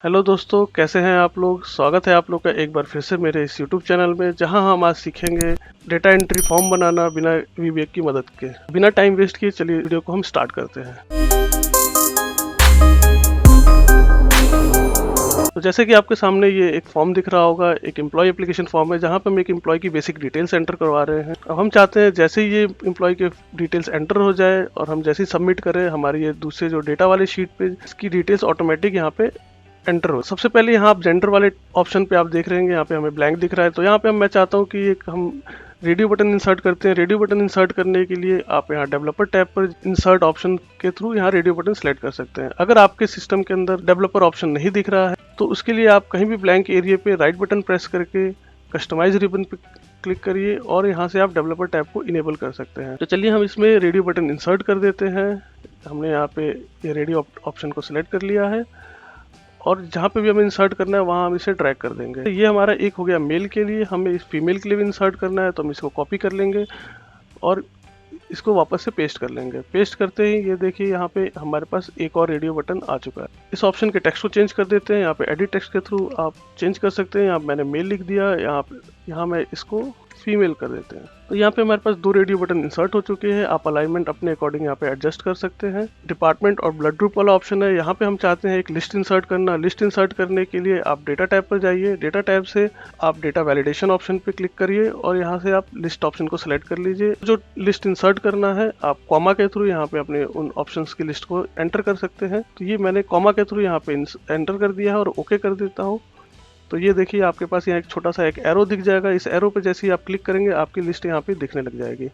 Hello दोस्तों, कैसे हैं आप लोग। स्वागत है आप लोग का एक बार फिर से मेरे इस यूट्यूब चैनल में, जहां हम आज सीखेंगे डेटा एंट्री फॉर्म बनाना बिना वीबीएक की मदद के। बिना टाइम वेस्ट किए चलिए वीडियो को हम स्टार्ट करते हैं। तो जैसे कि आपके सामने ये एक फॉर्म दिख रहा होगा, एक एम्प्लॉय एप्लीकेशन फॉर्म है जहां पर हम एक एम्प्लॉय की बेसिक डिटेल्स एंटर करवा रहे हैं। अब हम चाहते हैं जैसे ही ये एम्प्लॉय के डिटेल्स एंटर हो जाए और हम जैसे ही सबमिट करें, हमारी ये दूसरे जो डेटा वाले शीट पे इसकी डिटेल्स ऑटोमेटिक यहाँ पे एंटर हो। सबसे पहले यहाँ आप जेंडर वाले ऑप्शन पे आप देख रहे हैं, यहाँ पे हमें ब्लैंक दिख रहा है। तो यहाँ पे मैं चाहता हूँ कि एक हम रेडियो बटन इंसर्ट करते हैं। रेडियो बटन इंसर्ट करने के लिए आप यहाँ डेवलपर टैब पर इंसर्ट ऑप्शन के थ्रू यहाँ रेडियो बटन सेलेक्ट कर सकते हैं। अगर आपके सिस्टम के अंदर डेवलपर ऑप्शन नहीं दिख रहा है तो उसके लिए आप कहीं भी ब्लैंक एरिया पे राइट बटन प्रेस करके कस्टमाइज रिबन पे क्लिक करिए और यहाँ से आप डेवलपर टैब को इनेबल कर सकते हैं। तो चलिए हम इसमें रेडियो बटन इंसर्ट कर देते हैं। हमने यहाँ पे ये रेडियो ऑप्शन को सिलेक्ट कर लिया है और जहाँ पे भी हमें इंसर्ट करना है वहाँ हम इसे ड्रैग कर देंगे। ये हमारा एक हो गया मेल के लिए। हमें इस फीमेल के लिए भी इंसर्ट करना है तो हम इसको कॉपी कर लेंगे और इसको वापस से पेस्ट कर लेंगे। पेस्ट करते ही ये देखिए यहाँ पे हमारे पास एक और रेडियो बटन आ चुका है। इस ऑप्शन के टेक्स्ट को चेंज कर देते हैं। यहाँ पे एडिट टेक्स्ट के थ्रू आप चेंज कर सकते हैं। यहाँ मैंने मेल लिख दिया, यहाँ मैं इसको फीमेल कर देते हैं। तो यहाँ पे हमारे पास दो रेडियो बटन इंसर्ट हो चुके हैं। आप अलाइनमेंट अपने अकॉर्डिंग यहाँ पे एडजस्ट कर सकते हैं। डिपार्टमेंट और ब्लड ग्रुप वाला ऑप्शन है। यहाँ पे हम चाहते हैं एक लिस्ट इंसर्ट करना। लिस्ट इंसर्ट करने के लिए आप डेटा टैब पर जाइए। डेटा टैब से आप डेटा वैलिडेशन ऑप्शन पे क्लिक करिए और यहाँ से आप लिस्ट ऑप्शन को सिलेक्ट कर लीजिए। जो लिस्ट इंसर्ट करना है आप कॉमा के थ्रू यहाँ पे अपने उन ऑप्शंस की लिस्ट को एंटर कर सकते हैं। तो ये मैंने कॉमा के थ्रू यहाँ पे एंटर कर दिया है और ओके कर देता हूँ। तो ये देखिए आपके पास यहाँ एक छोटा सा एक एरो दिख जाएगा। इस एरो पे जैसे ही आप क्लिक करेंगे आपकी लिस्ट यहाँ पे दिखने लग जाएगी।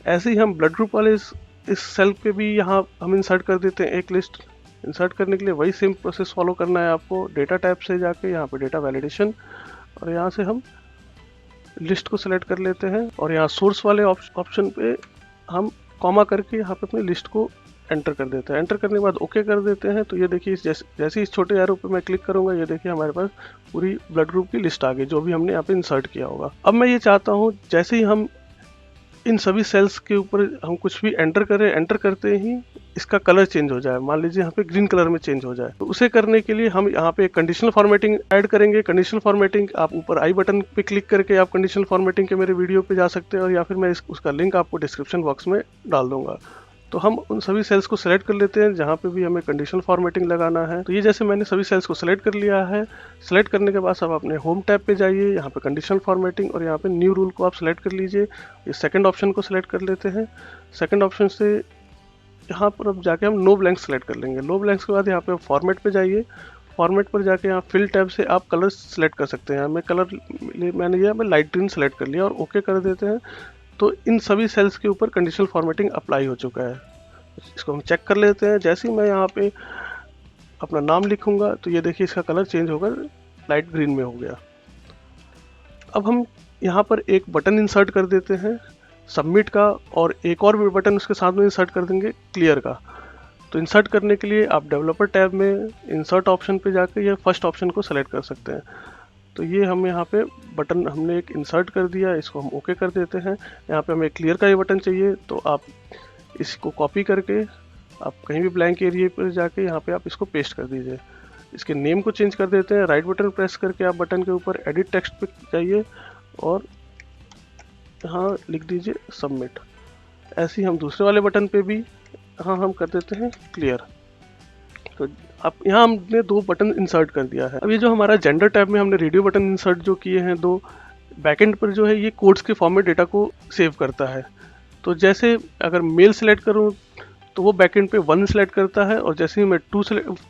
ऐसे ही हम ब्लड ग्रुप वाले इस सेल पे भी यहाँ हम इंसर्ट कर देते हैं एक लिस्ट। इंसर्ट करने के लिए वही सेम प्रोसेस फॉलो करना है आपको। डेटा टैब से जाके यहाँ पे डेटा वैलिडेशन और यहाँ से हम लिस्ट को सिलेक्ट कर लेते हैं और यहाँ सोर्स वाले ऑप्शन पे हम कॉमा करके यहाँ पे अपनी लिस्ट को एंटर कर देते हैं। एंटर करने के बाद ओके कर देते हैं। तो ये देखिए जैसे इस छोटे एरो पे मैं क्लिक करूंगा ये देखिए हमारे पास पूरी ब्लड ग्रुप की लिस्ट आ गई जो भी हमने यहाँ पे इंसर्ट किया होगा। अब मैं ये चाहता हूँ जैसे ही हम इन सभी सेल्स के ऊपर हम कुछ भी एंटर करें, एंटर करते ही इसका कलर चेंज हो जाए। मान लीजिए यहाँ पे ग्रीन कलर में चेंज हो जाए। तो उसे करने के लिए हम यहाँ पे कंडीशनल फॉर्मेटिंग ऐड करेंगे। कंडीशनल फॉर्मेटिंग आप ऊपर आई बटन पे क्लिक करके आप कंडीशनल फॉर्मेटिंग के मेरे वीडियो पे जा सकते हैं और या फिर मैं उसका लिंक आपको डिस्क्रिप्शन बॉक्स में डाल दूंगा। तो हम उन सभी सेल्स को सिलेक्ट कर लेते हैं जहाँ पे भी हमें कंडीशनल फॉर्मेटिंग लगाना है। तो ये जैसे मैंने सभी सेल्स को सिलेक्ट कर लिया है। सिलेक्ट करने के बाद आप अपने होम टैब पे जाइए, यहाँ पे कंडीशनल फॉर्मेटिंग और यहाँ पे न्यू रूल को आप सिलेक्ट कर लीजिए। ये सेकंड ऑप्शन को सिलेक्ट कर लेते हैं। सेकंड ऑप्शन से यहाँ पर अब जाके हम नो ब्लैंक सेलेक्ट कर लेंगे। नो ब्लैंक्स के बाद यहाँ पे फॉर्मेट पे जाइए। फॉर्मेट पर जाके यहाँ फिल टैब से आप कलर सेलेक्ट कर सकते हैं। मैंने ये लाइट ग्रीन सेलेक्ट कर लिया और ओके कर देते हैं। तो इन सभी सेल्स के ऊपर कंडीशनल फॉर्मेटिंग अप्लाई हो चुका है। इसको हम चेक कर लेते हैं। जैसे ही मैं यहाँ पे अपना नाम लिखूंगा तो ये देखिए इसका कलर चेंज होकर लाइट ग्रीन में हो गया। अब हम यहाँ पर एक बटन इंसर्ट कर देते हैं सबमिट का और एक और भी बटन उसके साथ में इंसर्ट कर देंगे क्लियर का। तो इंसर्ट करने के लिए आप डेवलपर टैब में इंसर्ट ऑप्शन पे जाकर ये फर्स्ट ऑप्शन को सेलेक्ट कर सकते हैं। तो ये हम यहाँ पे बटन हमने एक इंसर्ट कर दिया, इसको हम ओके कर देते हैं। यहाँ पे हमें क्लियर का ये बटन चाहिए तो आप इसको कॉपी करके आप कहीं भी ब्लैंक एरिया पर जाके यहाँ पे आप इसको पेस्ट कर दीजिए। इसके नेम को चेंज कर देते हैं। राइट बटन प्रेस करके आप बटन के ऊपर एडिट टेक्स्ट पे जाइए और यहाँ लिख दीजिए सबमिट। ऐसे ही हम दूसरे वाले बटन पे भी यहाँ हम कर देते हैं क्लियर। तो अब यहाँ हमने दो बटन इंसर्ट कर दिया है। अब ये जो हमारा जेंडर टैब में हमने रेडियो बटन इंसर्ट जो किए हैं दो, बैकएंड पर जो है ये कोड्स के फॉर्म में डेटा को सेव करता है। तो जैसे अगर मेल सेलेक्ट करूँ तो वो बैकएंड पे 1 सेलेक्ट करता है और जैसे ही मैं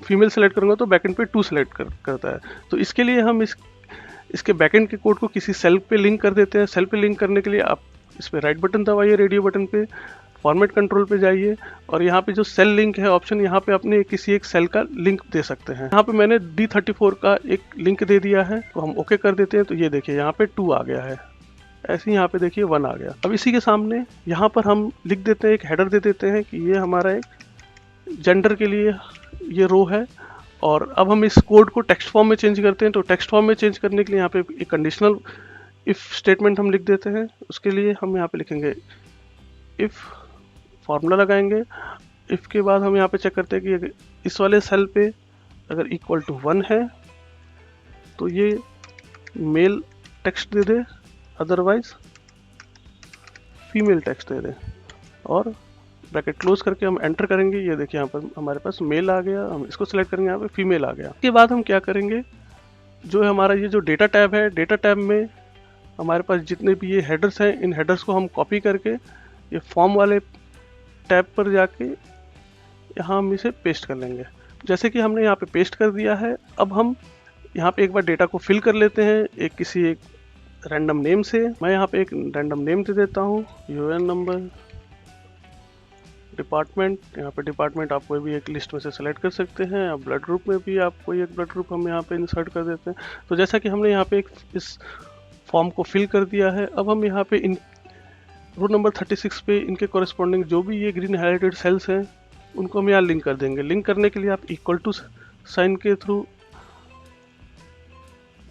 फीमेल सेलेक्ट करूँगा तो बैकएंड पे 2 सेलेक्ट करता है। तो इसके लिए हम इसके बैकएंड के कोड को किसी सेल पे लिंक कर देते हैं। सेल पे लिंक करने के लिए आप इस पर राइट बटन दबाइए, रेडियो बटन पे फॉर्मेट कंट्रोल पे जाइए और यहाँ पे जो सेल लिंक है ऑप्शन, यहाँ पे अपने किसी एक सेल का लिंक दे सकते हैं। यहाँ पे मैंने D34 का एक लिंक दे दिया है तो हम ओके कर देते हैं। तो ये देखिए यहाँ पे 2 आ गया है। ऐसे ही यहाँ पे देखिए 1 आ गया। अब इसी के सामने यहाँ पर हम लिख देते हैं, एक हेडर दे देते हैं कि ये हमारा एक जेंडर के लिए ये रो है। और अब हम इस कोड को टेक्स्ट फॉर्म में चेंज करते हैं। तो टेक्स्ट फॉर्म में चेंज करने के लिए यहाँ पे एक कंडीशनल इफ स्टेटमेंट हम लिख देते हैं। उसके लिए हम यहाँ पे लिखेंगे इफ, फार्मूला लगाएंगे। इफ के बाद हम यहाँ पे चेक करते हैं कि इस वाले सेल पे अगर इक्वल टू 1 है तो ये मेल टेक्स्ट दे दे, अदरवाइज फीमेल टेक्स्ट दे दे, और ब्रैकेट क्लोज करके हम एंटर करेंगे। ये देखिए यहाँ पर हमारे पास मेल आ गया, हम इसको सिलेक्ट करेंगे, यहाँ पे फीमेल आ गया। इसके बाद हम क्या करेंगे, जो है हमारा ये जो डेटा टैब है, डेटा टैब में हमारे पास जितने भी ये हेडर्स हैं, इन हेडर्स को हम कॉपी करके ये फॉर्म वाले टैब पर जाके यहाँ हम इसे पेस्ट कर लेंगे। जैसे कि हमने यहाँ पे पेस्ट कर दिया है, अब हम यहाँ पे एक बार डेटा को फिल कर लेते हैं एक रैंडम नेम से। मैं यहाँ पे एक रैंडम नेम दे देता हूँ, यूएन नंबर, डिपार्टमेंट। यहाँ पे डिपार्टमेंट आप कोई भी एक लिस्ट में से सेलेक्ट कर सकते हैं। अब ब्लड ग्रुप में भी आप कोई एक ब्लड ग्रुप हम यहाँ पे इंसर्ट कर देते हैं। तो जैसा कि हमने यहाँ पे इस फॉर्म को फिल कर दिया है, अब हम यहाँ पे इन रो नंबर 36 पे इनके कॉरेस्पॉन्डिंग जो भी ये ग्रीन हाइलाइटेड सेल्स हैं उनको हम यहाँ लिंक कर देंगे। लिंक करने के लिए आप इक्वल टू साइन के थ्रू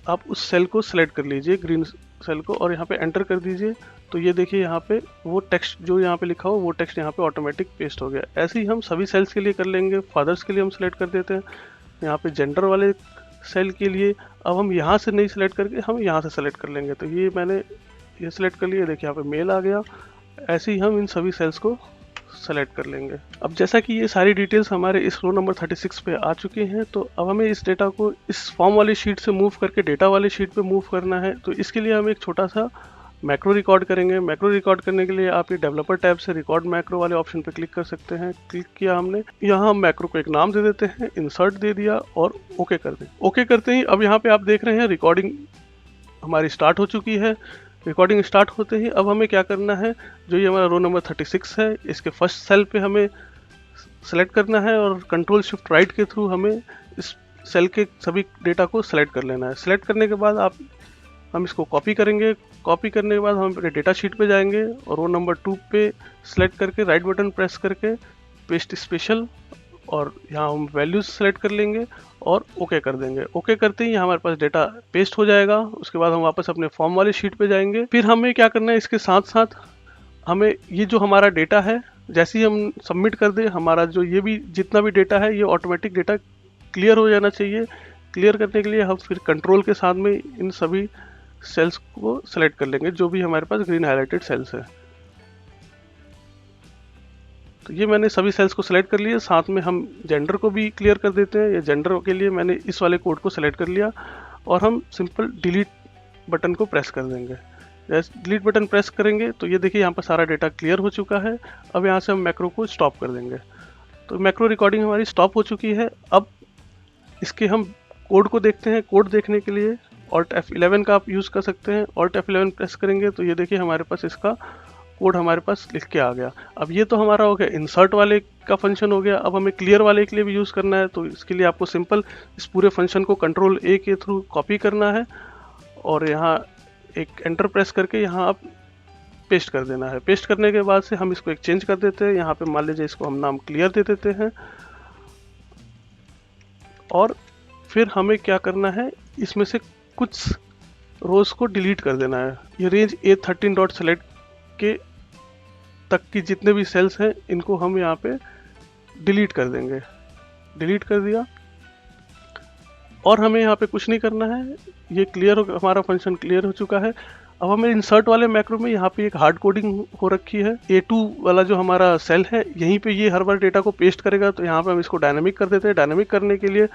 आप उस सेल को सिलेक्ट कर लीजिए, ग्रीन सेल को, और यहाँ पे एंटर कर दीजिए। तो ये देखिए यहाँ पे वो टेक्स्ट जो यहाँ पे लिखा हो वो टेक्स्ट यहाँ पे ऑटोमेटिक पेस्ट हो गया। ऐसे ही हम सभी सेल्स के लिए कर लेंगे। फादर्स के लिए हम सिलेक्ट कर देते हैं, यहाँ पे जेंडर वाले सेल के लिए अब हम यहाँ से नहीं सिलेक्ट करके हम यहाँ से सिलेक्ट कर लेंगे। तो ये मैंने ये सिलेक्ट कर लिया, देखिए यहाँ पे मेल आ गया। ऐसे ही हम इन सभी सेल्स को सेलेक्ट कर लेंगे। अब जैसा कि ये सारी डिटेल्स हमारे इस रो नंबर 36 पे आ चुकी हैं, तो अब हमें इस डेटा को इस फॉर्म वाली शीट से मूव करके डेटा वाली शीट पे मूव करना है। तो इसके लिए हम एक छोटा सा मैक्रो रिकॉर्ड करेंगे। मैक्रो रिकॉर्ड करने के लिए आप ये डेवलपर टैब से रिकॉर्ड मैक्रो वाले ऑप्शन पे क्लिक कर सकते हैं। क्लिक किया हमने, यहाँ हम मैक्रो को एक नाम दे देते हैं, इंसर्ट दे दिया और ओके कर दें। ओके करते ही अब यहाँ पे आप देख रहे हैं रिकॉर्डिंग हमारी स्टार्ट हो चुकी है। रिकॉर्डिंग स्टार्ट होते ही अब हमें क्या करना है, जो ये हमारा रो नंबर 36 है, इसके फर्स्ट सेल पे हमें सेलेक्ट करना है और कंट्रोल शिफ्ट राइट के थ्रू हमें इस सेल के सभी डेटा को सेलेक्ट कर लेना है। सेलेक्ट करने के बाद हम इसको कॉपी करेंगे। कॉपी करने के बाद हम अपने डेटा शीट पे जाएंगे और रो नंबर 2 पे सेलेक्ट करके राइट बटन प्रेस करके पेस्ट स्पेशल, और यहाँ हम वैल्यूज सेलेक्ट कर लेंगे और ओके कर देंगे। ओके करते ही हमारे पास डेटा पेस्ट हो जाएगा। उसके बाद हम वापस अपने फॉर्म वाली शीट पे जाएंगे। फिर हमें क्या करना है, इसके साथ साथ हमें ये जो हमारा डेटा है, जैसे ही हम सबमिट कर दें, हमारा जो ये भी जितना भी डेटा है ये ऑटोमेटिक डेटा क्लियर हो जाना चाहिए। क्लियर करने के लिए हम फिर कंट्रोल के साथ में इन सभी सेल्स को सेलेक्ट कर लेंगे जो भी हमारे पास ग्रीन हाइलाइटेड सेल्स है। तो ये मैंने सभी सेल्स को सिलेक्ट कर लिया। साथ में हम जेंडर को भी क्लियर कर देते हैं। ये जेंडर के लिए मैंने इस वाले कोड को सिलेक्ट कर लिया और हम सिंपल डिलीट बटन को प्रेस कर देंगे। जैसे डिलीट बटन प्रेस करेंगे तो ये देखिए यहाँ पर सारा डेटा क्लियर हो चुका है। अब यहाँ से हम मैक्रो को स्टॉप कर देंगे। तो मैक्रो रिकॉर्डिंग हमारी स्टॉप हो चुकी है। अब इसके हम कोड को देखते हैं। कोड देखने के लिए Alt F11 का आप यूज़ कर सकते हैं। Alt F11 प्रेस करेंगे तो ये देखिए हमारे पास इसका कोड हमारे पास लिख के आ गया। अब ये तो हमारा हो गया इंसर्ट वाले का फंक्शन हो गया। अब हमें क्लियर वाले के लिए भी यूज़ करना है, तो इसके लिए आपको सिंपल इस पूरे फंक्शन को कंट्रोल A के थ्रू कॉपी करना है और यहाँ एक एंटर प्रेस करके यहाँ आप पेस्ट कर देना है। पेस्ट करने के बाद से हम इसको एक चेंज कर देते हैं। यहाँ पे मान लीजिए इसको हम नाम क्लियर दे देते हैं और फिर हमें क्या करना है, इसमें से कुछ रोज को डिलीट कर देना है। ये रेंज A13 डॉट सेलेक्ट के तक की जितने भी सेल्स हैं इनको हम यहाँ पे डिलीट कर देंगे। डिलीट कर दिया और हमें यहाँ पे कुछ नहीं करना है। ये क्लियर हो, हमारा फंक्शन क्लियर हो चुका है। अब हमें इंसर्ट वाले मैक्रो में यहाँ पे एक हार्ड कोडिंग हो रखी है। A2 वाला जो हमारा सेल है यहीं पे ये हर बार डेटा को पेस्ट करेगा, तो यहाँ पे हम इसको डायनामिक कर देते हैं। डायनामिक करने के लिए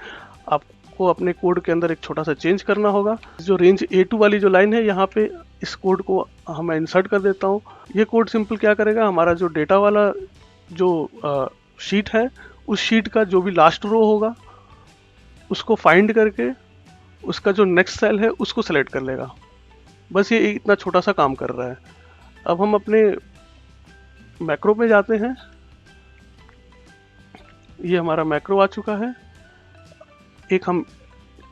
आपको अपने कोड के अंदर एक छोटा सा चेंज करना होगा। जो रेंज A2 वाली जो लाइन है यहाँ पे इस कोड को हम इंसर्ट कर देता हूँ। ये कोड सिंपल क्या करेगा, हमारा जो डेटा वाला जो शीट है उस शीट का जो भी लास्ट रो होगा उसको फाइंड करके उसका जो नेक्स्ट सेल है उसको सेलेक्ट कर लेगा। बस ये इतना छोटा सा काम कर रहा है। अब हम अपने मैक्रो पे जाते हैं। ये हमारा मैक्रो आ चुका है। एक हम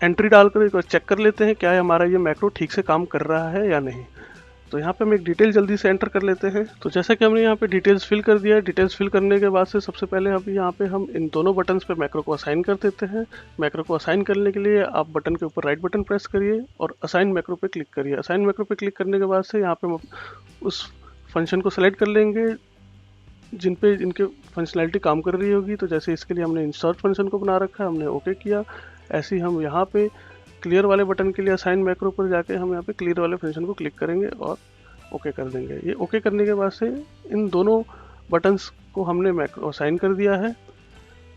एंट्री डालकर एक बार चेक कर लेते हैं क्या है हमारा ये मैक्रो ठीक से काम कर रहा है या नहीं। तो यहाँ पे हम एक डिटेल जल्दी से एंटर कर लेते हैं। तो जैसा कि हमने यहाँ पे डिटेल्स फिल कर दिया है, डिटेल्स फिल करने के बाद से सबसे पहले अभी यहाँ पे हम इन दोनों बटन्स पे मैक्रो को असाइन कर देते हैं। मैक्रो को असाइन करने के लिए आप बटन के ऊपर राइट बटन प्रेस करिए और असाइन मैक्रो पे क्लिक करिए। असाइन मैक्रो पे क्लिक करने के बाद से यहाँ पे हम उस फंक्शन को सेलेक्ट कर लेंगे जिन पे इनके फंक्शनैलिटी काम कर रही होगी। तो जैसे इसके लिए हमने इंसर्ट फंक्शन को बना रखा है, हमने ओके किया। ऐसे ही हम यहाँ पे क्लियर वाले बटन के लिए असाइन मैक्रो पर जाके हम यहाँ पे क्लियर वाले फंक्शन को क्लिक करेंगे और ओके कर देंगे। ये ओके करने के बाद से इन दोनों बटन्स को हमने मैक्रो असाइन कर दिया है।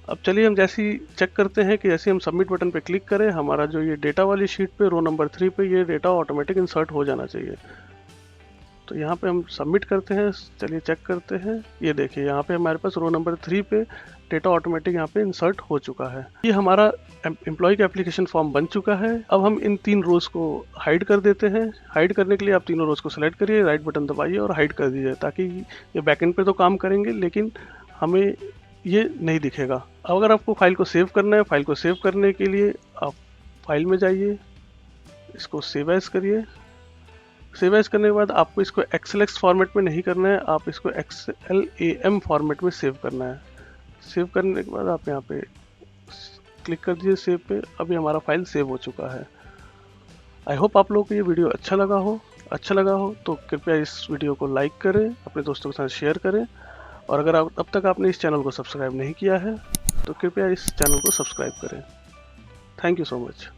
अब चलिए हम जैसे ही चेक करते हैं कि जैसे हम सबमिट बटन पे क्लिक करें, हमारा जो ये डेटा वाली शीट पे रो नंबर 3 पे ये डेटा ऑटोमेटिक इंसर्ट हो जाना चाहिए। तो यहाँ पे हम सबमिट करते हैं, चलिए चेक करते हैं। ये देखिए यहाँ पे हमारे पास रो नंबर 3 पे डेटा ऑटोमेटिक यहाँ पे इंसर्ट हो चुका है। ये हमारा एम्प्लॉय का एप्लीकेशन फॉर्म बन चुका है। अब हम इन 3 रोज को हाइड कर देते हैं। हाइड करने के लिए आप तीनों रोज को सेलेक्ट करिए, राइट बटन दबाइए और हाइड कर दीजिए, ताकि ये बैकएंड पे तो काम करेंगे लेकिन हमें ये नहीं दिखेगा। अब अगर आपको फाइल को सेव करना है, फाइल को सेव करने के लिए आप फाइल में जाइए, इसको सेव एज करिए। सेव एज करने के बाद आपको इसको XLX फॉर्मेट में नहीं करना है, आप इसको XLAM फॉर्मेट में सेव करना है। सेव करने के बाद आप यहाँ पे क्लिक कर दीजिए सेव पे। अभी हमारा फाइल सेव हो चुका है। आई होप आप लोगों को ये वीडियो अच्छा लगा हो तो कृपया इस वीडियो को लाइक करें, अपने दोस्तों के साथ शेयर करें, और अगर अब तक आपने इस चैनल को सब्सक्राइब नहीं किया है तो कृपया इस चैनल को सब्सक्राइब करें। Thank you so much.